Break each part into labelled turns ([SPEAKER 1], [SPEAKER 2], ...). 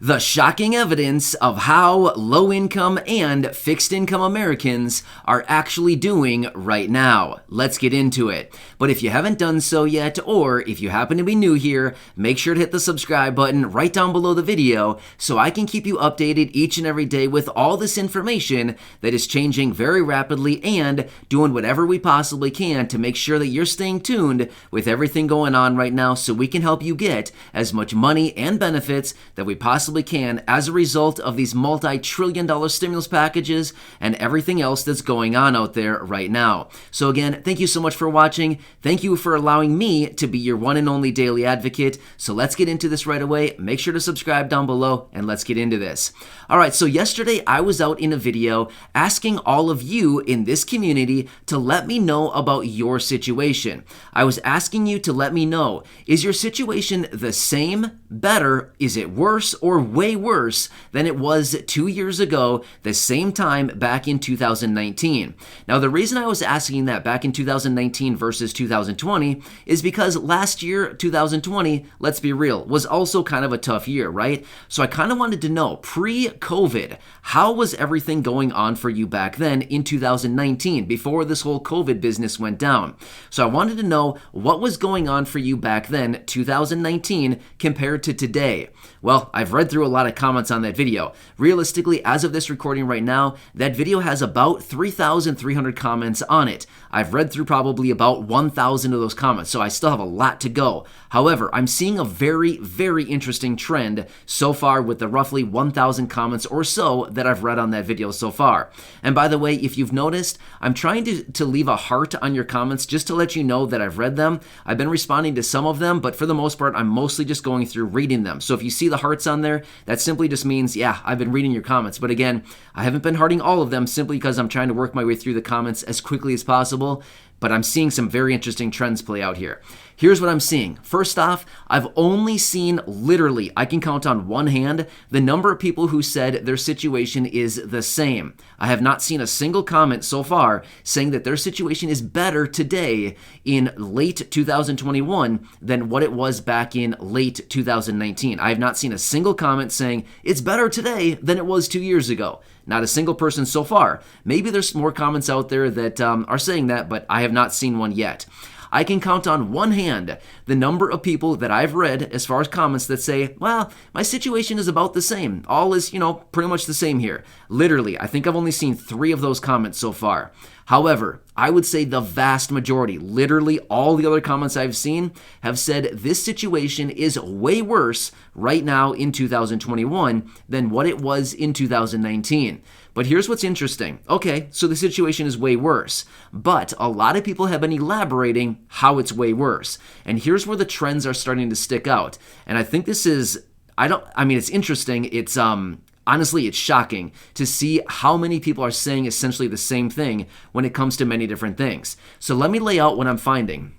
[SPEAKER 1] The shocking evidence of how low-income and fixed-income Americans are actually doing right now. Let's get into it. But if you haven't done so yet, or if you happen to be new here, make sure to hit the subscribe button right down below the video so I can keep you updated each and every day with all this information that is changing very rapidly and doing whatever we possibly can to make sure that you're staying tuned with everything going on right now so we can help you get as much money and benefits that we possibly can as a result of these multi-trillion-dollar stimulus packages and everything else that's going on out there right now. So again, thank you so much for watching. Thank you for allowing me to be your one and only daily advocate. So let's get into this right away. Make sure to subscribe down below and let's get into this. All right, so yesterday I was out in a video asking all of you in this community to let me know about your situation. I was asking you to let me know, is your situation the same, better, is it worse, or way worse than it was 2 years ago, the same time back in 2019? Now, the reason I was asking that back in 2019 versus 2020 is because last year, 2020, let's be real, was also kind of a tough year, right? So I kind of wanted to know, pre-COVID, how was everything going on for you back then in 2019, before this whole COVID business went down? So I wanted to know what was going on for you back then, 2019, compared to today. Well, I've read through a lot of comments on that video. Realistically, as of this recording right now, that video has about 3,300 comments on it. I've read through probably about 1,000 of those comments, so I still have a lot to go. However, I'm seeing a very, very interesting trend so far with the roughly 1,000 comments or so that I've read on that video so far. And by the way, if you've noticed, I'm trying to leave a heart on your comments just to let you know that I've read them. I've been responding to some of them, but for the most part, I'm mostly just going through reading them. So if you see the hearts on there, that simply just means, yeah, I've been reading your comments. But again, I haven't been hearting all of them simply because I'm trying to work my way through the comments as quickly as possible. But I'm seeing some very interesting trends play out here. Here's what I'm seeing. First off, I've only seen literally, I can count on one hand, the number of people who said their situation is the same. I have not seen a single comment so far saying that their situation is better today in late 2021 than what it was back in late 2019. I have not seen a single comment saying it's better today than it was 2 years ago. Not a single person so far. Maybe there's more comments out there that are saying that, but I have not seen one yet. I can count on one hand the number of people that I've read as far as comments that say, well, my situation is about the same. All is, pretty much the same here. Literally, I think I've only seen 3 of those comments so far. However, I would say the vast majority, literally all the other comments I've seen, have said this situation is way worse right now in 2021 than what it was in 2019. But here's what's interesting. Okay, so the situation is way worse, but a lot of people have been elaborating how it's way worse. And here's where the trends are starting to stick out. And I think this is, it's interesting. It's, honestly, it's shocking to see how many people are saying essentially the same thing when it comes to many different things. So let me lay out what I'm finding.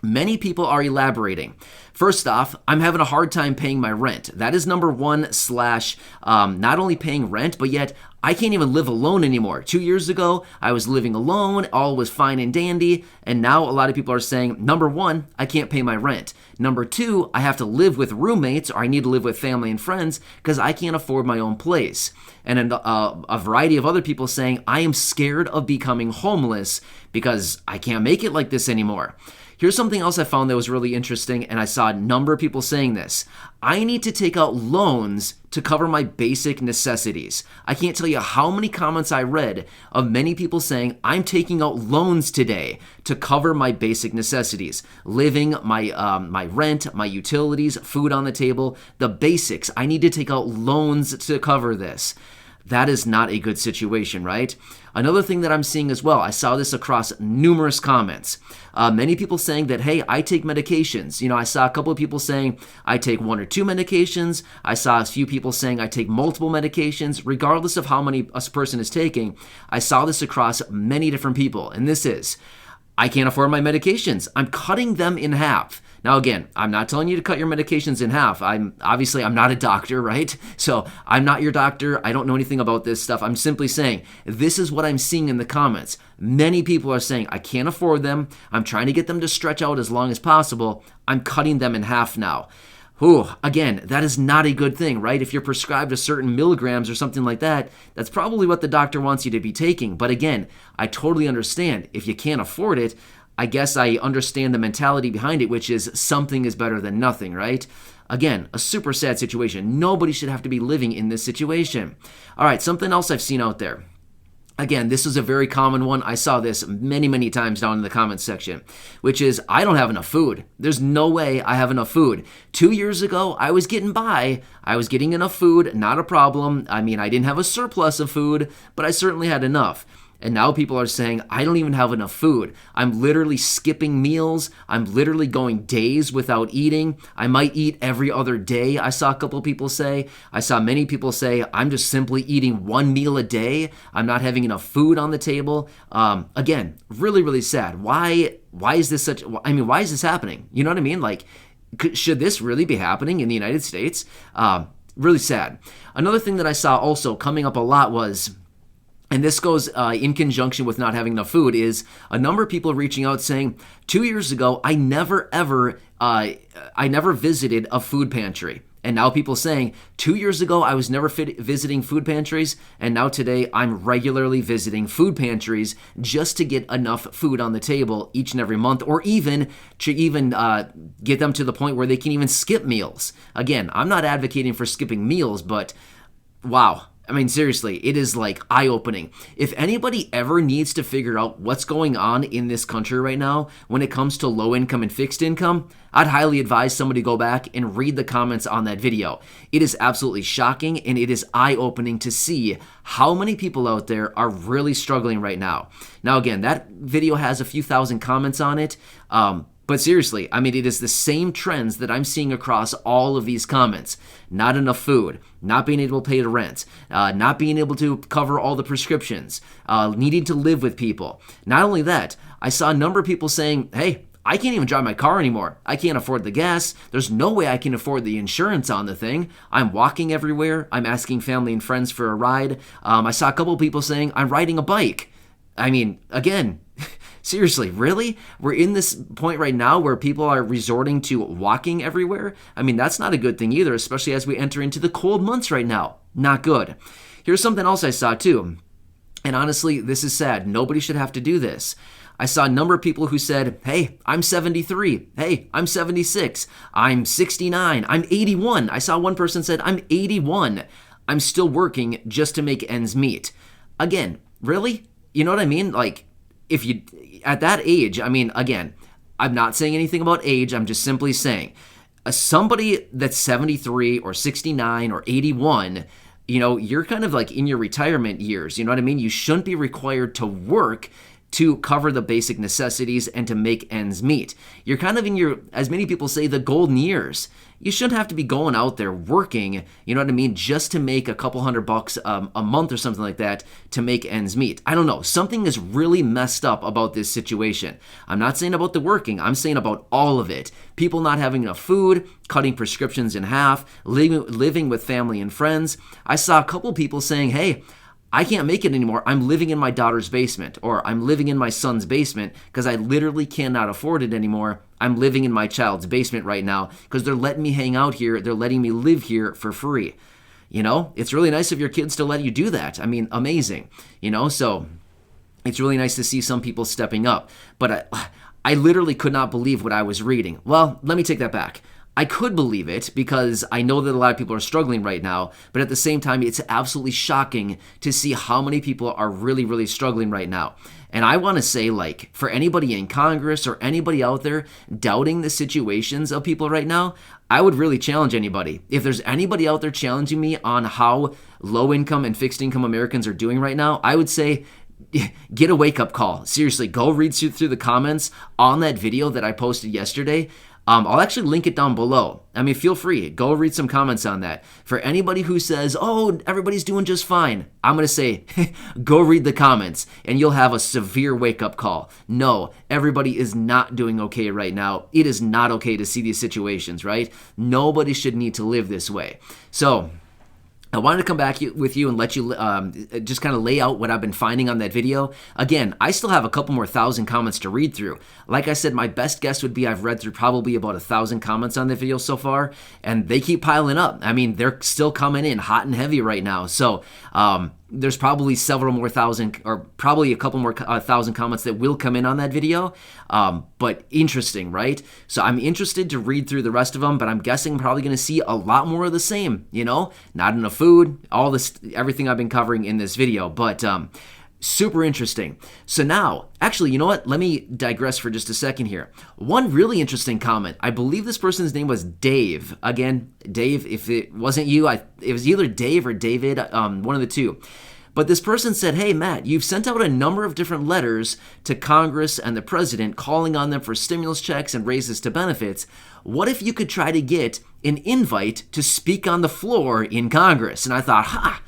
[SPEAKER 1] Many people are elaborating. First off, I'm having a hard time paying my rent. That is number one / not only paying rent, but yet I can't even live alone anymore. 2 years ago, I was living alone, all was fine and dandy, and now a lot of people are saying, number one, I can't pay my rent. Number two, I have to live with roommates, or I need to live with family and friends because I can't afford my own place. And a variety of other people saying, I am scared of becoming homeless because I can't make it like this anymore. Here's something else I found that was really interesting, and I saw a number of people saying this. I need to take out loans to cover my basic necessities. I can't tell you how many comments I read of many people saying, I'm taking out loans today to cover my basic necessities. Living, my rent, my utilities, food on the table, the basics. I need to take out loans to cover this. That is not a good situation, right? Another thing that I'm seeing as well, I saw this across numerous comments. Many people saying that, hey, I take medications. I saw a couple of people saying I take 1 or 2 medications. I saw a few people saying I take multiple medications. Regardless of how many a person is taking, I saw this across many different people. And this is, I can't afford my medications. I'm cutting them in half. Now, again, I'm not telling you to cut your medications in half. I'm not a doctor, right? So I'm not your doctor. I don't know anything about this stuff. I'm simply saying this is what I'm seeing in the comments. Many people are saying, I can't afford them. I'm trying to get them to stretch out as long as possible. I'm cutting them in half now. Again, that is not a good thing, right? If you're prescribed a certain milligrams or something like that, that's probably what the doctor wants you to be taking. But again, I totally understand. If you can't afford it, I guess I understand the mentality behind it, which is something is better than nothing, right? Again, a super sad situation. Nobody should have to be living in this situation. All right, something else I've seen out there. Again, this is a very common one. I saw this many, many times down in the comments section, which is, I don't have enough food. There's no way I have enough food. 2 years ago, I was getting by. I was getting enough food, not a problem. I mean, I didn't have a surplus of food, but I certainly had enough. And now people are saying, I don't even have enough food. I'm literally skipping meals. I'm literally going days without eating. I might eat every other day, I saw a couple people say. I saw many people say, I'm just simply eating one meal a day. I'm not having enough food on the table. Again, really, really sad. Why is this why is this happening? You know what I mean? Like, should this really be happening in the United States? Really sad. Another thing that I saw also coming up a lot was, and this goes in conjunction with not having enough food, is a number of people reaching out saying, 2 years ago, I never visited a food pantry. And now people saying, 2 years ago, I was never visiting food pantries, and now today I'm regularly visiting food pantries just to get enough food on the table each and every month, or even to get them to the point where they can even skip meals. Again, I'm not advocating for skipping meals, but wow. I mean, seriously, it is like eye-opening. If anybody ever needs to figure out what's going on in this country right now when it comes to low income and fixed income, I'd highly advise somebody go back and read the comments on that video. It is absolutely shocking, and it is eye-opening to see how many people out there are really struggling right now. Now, again, that video has a few thousand comments on it. But seriously, I mean, it is the same trends that I'm seeing across all of these comments. Not enough food, not being able to pay the rent, not being able to cover all the prescriptions, needing to live with people. Not only that, I saw a number of people saying, hey, I can't even drive my car anymore. I can't afford the gas. There's no way I can afford the insurance on the thing. I'm walking everywhere. I'm asking family and friends for a ride. I saw a couple of people saying, I'm riding a bike. I mean, again, seriously, really? We're in this point right now where people are resorting to walking everywhere? I mean, that's not a good thing either, especially as we enter into the cold months right now. Not good. Here's something else I saw too. And honestly, this is sad. Nobody should have to do this. I saw a number of people who said, hey, I'm 73. Hey, I'm 76. I'm 69. I'm 81. I saw one person said, I'm 81. I'm still working just to make ends meet. Again, really? You know what I mean? Like, if you, at that age, I mean, again, I'm not saying anything about age. I'm just simply saying somebody that's 73 or 69 or 81, you know, you're kind of like in your retirement years. You know what I mean? You shouldn't be required to work to cover the basic necessities and to make ends meet. You're kind of in your, as many people say, the golden years. You shouldn't have to be going out there working, you know what I mean, just to make a couple $100 a month or something like that to make ends meet. I don't know. Something is really messed up about this situation. I'm not saying about the working. I'm saying about all of it. People not having enough food, cutting prescriptions in half, living with family and friends. I saw a couple people saying, hey, I can't make it anymore. I'm living in my daughter's basement, or I'm living in my son's basement because I literally cannot afford it anymore. I'm living in my child's basement right now because they're letting me hang out here. They're letting me live here for free. You know, it's really nice of your kids to let you do that. I mean, amazing. You know, so it's really nice to see some people stepping up. But I literally could not believe what I was reading. Well, let me take that back. I could believe it because I know that a lot of people are struggling right now, but at the same time, it's absolutely shocking to see how many people are really, really struggling right now. And I want to say, like, for anybody in Congress or anybody out there doubting the situations of people right now, I would really challenge anybody. If there's anybody out there challenging me on how low-income and fixed-income Americans are doing right now, I would say, get a wake-up call. Seriously, go read through the comments on that video that I posted yesterday. I'll actually link it down below. I mean, feel free. Go read some comments on that. For anybody who says, oh, everybody's doing just fine, I'm going to say, go read the comments, and you'll have a severe wake-up call. No, everybody is not doing okay right now. It is not okay to see these situations, right? Nobody should need to live this way. So, I wanted to come back with you and let you just kind of lay out what I've been finding on that video. Again, I still have a couple more thousand comments to read through. Like I said, my best guess would be I've read through probably about 1,000 comments on the video so far, and they keep piling up. I mean, they're still coming in hot and heavy right now. So there's probably several more thousand, or probably a couple more thousand comments that will come in on that video. But interesting, right? So I'm interested to read through the rest of them, but I'm guessing I'm probably going to see a lot more of the same, not enough food, all this, everything I've been covering in this video, but super interesting. So now, actually, you know what? Let me digress for just a second here. One really interesting comment. I believe this person's name was Dave. Again, Dave, if it wasn't you, it was either Dave or David, one of the two. But this person said, hey, Matt, you've sent out a number of different letters to Congress and the president calling on them for stimulus checks and raises to benefits. What if you could try to get an invite to speak on the floor in Congress? And I thought,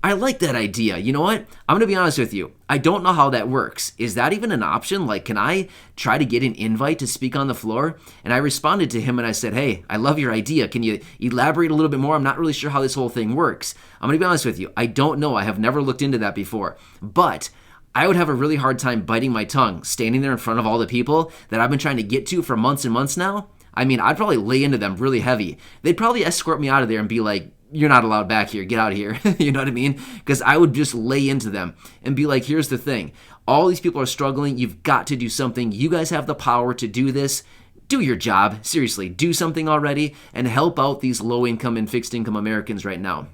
[SPEAKER 1] I like that idea. You know what? I'm going to be honest with you. I don't know how that works. Is that even an option? Like, can I try to get an invite to speak on the floor? And I responded to him and I said, hey, I love your idea. Can you elaborate a little bit more? I'm not really sure how this whole thing works. I'm going to be honest with you. I don't know. I have never looked into that before. But I would have a really hard time biting my tongue, standing there in front of all the people that I've been trying to get to for months and months now. I mean, I'd probably lay into them really heavy. They'd probably escort me out of there and be like, you're not allowed back here. Get out of here. You know what I mean? Because I would just lay into them and be like, here's the thing. All these people are struggling. You've got to do something. You guys have the power to do this. Do your job. Seriously, do something already and help out these low-income and fixed-income Americans right now.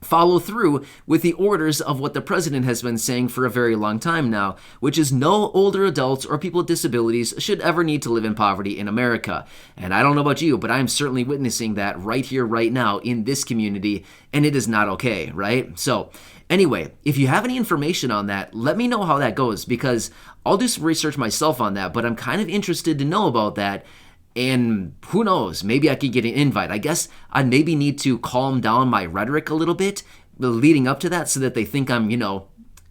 [SPEAKER 1] Follow through with the orders of what the president has been saying for a very long time now, which is no older adults or people with disabilities should ever need to live in poverty in America. And I don't know about you, but I'm certainly witnessing that right here, right now in this community, and it is not okay, right? So anyway, if you have any information on that, let me know how that goes, because I'll do some research myself on that, but I'm kind of interested to know about that. And who knows, maybe I could get an invite. I guess I maybe need to calm down my rhetoric a little bit leading up to that so that they think I'm,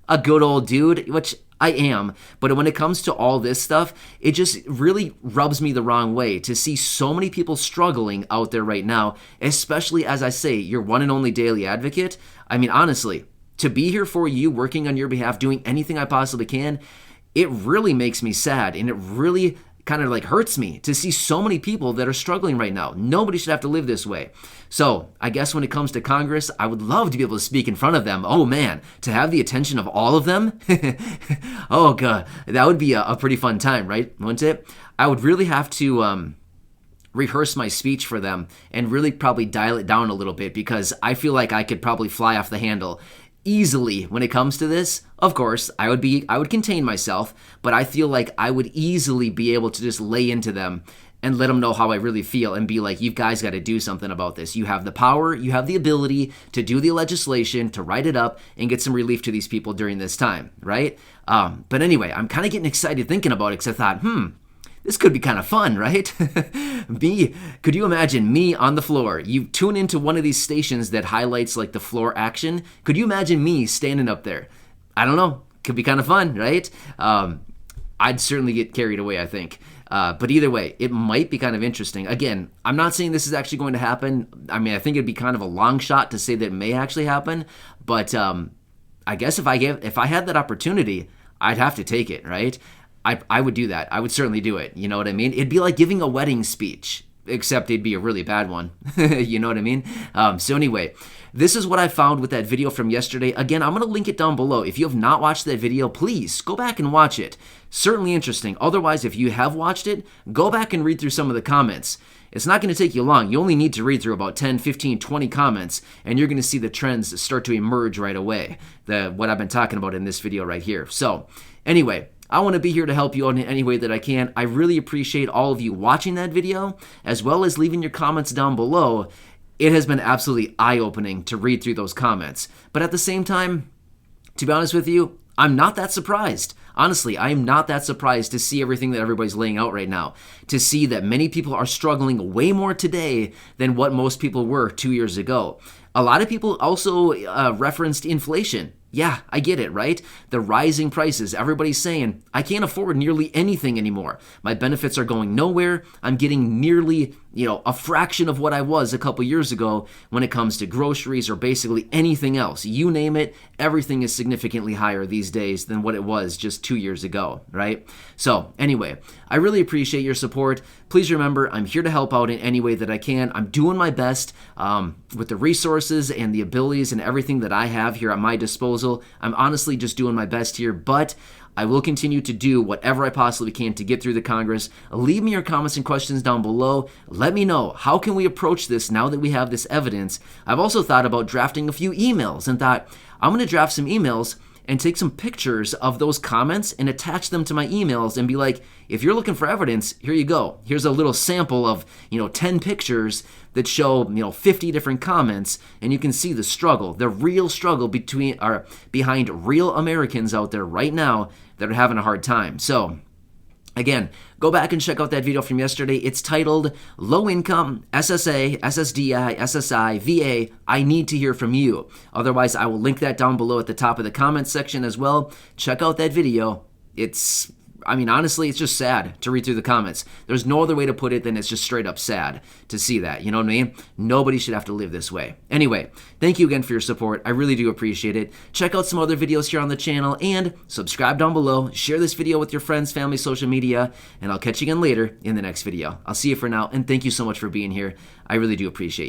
[SPEAKER 1] a good old dude, which I am. But when it comes to all this stuff, it just really rubs me the wrong way to see so many people struggling out there right now, especially, as I say, your one and only daily advocate. I mean, honestly, to be here for you, working on your behalf, doing anything I possibly can, it really makes me sad, and it really kind of like hurts me to see so many people that are struggling right now. Nobody should have to live this way. So I guess when it comes to Congress, I would love to be able to speak in front of them. Oh man, to have the attention of all of them? Oh God, that would be a pretty fun time, right? Wouldn't it? I would really have to rehearse my speech for them and really probably dial it down a little bit, because I feel like I could probably fly off the handle easily when it comes to this. Of course, I would contain myself, but I feel like I would easily be able to just lay into them and let them know how I really feel and be like, you guys got to do something about this. You have the power, you have the ability to do the legislation, to write it up and get some relief to these people during this time, right? But anyway, I'm kind of getting excited thinking about it, because I thought, this could be kind of fun, right? Could you imagine me on the floor? You tune into one of these stations that highlights like the floor action. Could you imagine me standing up there? I don't know. Could be kind of fun, right? I'd certainly get carried away, I think. But either way, it might be kind of interesting. Again, I'm not saying this is actually going to happen. I mean, I think it'd be kind of a long shot to say that it may actually happen. But I guess if I had that opportunity, I'd have to take it, right? I would do that. I would certainly do it. You know what I mean? It'd be like giving a wedding speech, except it'd be a really bad one. You know what I mean? So anyway, this is what I found with that video from yesterday. Again, I'm going to link it down below. If you have not watched that video, please go back and watch it. Certainly interesting. Otherwise, if you have watched it, go back and read through some of the comments. It's not going to take you long. You only need to read through about 10, 15, 20 comments, and you're going to see the trends start to emerge right away. What I've been talking about in this video right here. So anyway, I want to be here to help you out in any way that I can. I really appreciate all of you watching that video, as well as leaving your comments down below. It has been absolutely eye-opening to read through those comments. But at the same time, to be honest with you, I'm not that surprised. Honestly, I am not that surprised to see everything that everybody's laying out right now. To see that many people are struggling way more today than what most people were 2 years ago. A lot of people also referenced inflation. Yeah, I get it, right? The rising prices. Everybody's saying, I can't afford nearly anything anymore. My benefits are going nowhere. I'm getting nearly a fraction of what I was a couple years ago when it comes to groceries or basically anything else. You name it, everything is significantly higher these days than what it was just 2 years ago, right? So anyway, I really appreciate your support. Please remember, I'm here to help out in any way that I can. I'm doing my best with the resources and the abilities and everything that I have here at my disposal. I'm honestly just doing my best here, but I will continue to do whatever I possibly can to get through the Congress. Leave me your comments and questions down below. Let me know, how can we approach this now that we have this evidence? I've also thought about drafting a few emails and thought, I'm going to draft some emails and take some pictures of those comments and attach them to my emails and be like, if you're looking for evidence, here you go. Here's a little sample of, 10 pictures that show, 50 different comments, and you can see the struggle, the real struggle behind real Americans out there right now that are having a hard time. So, again, go back and check out that video from yesterday. It's titled Low Income, SSA, SSDI, SSI, VA, I need to hear from you. Otherwise, I will link that down below at the top of the comments section as well. Check out that video. Honestly, it's just sad to read through the comments. There's no other way to put it than it's just straight up sad to see that. You know what I mean? Nobody should have to live this way. Anyway, thank you again for your support. I really do appreciate it. Check out some other videos here on the channel and subscribe down below. Share this video with your friends, family, social media, and I'll catch you again later in the next video. I'll see you for now, and thank you so much for being here. I really do appreciate you.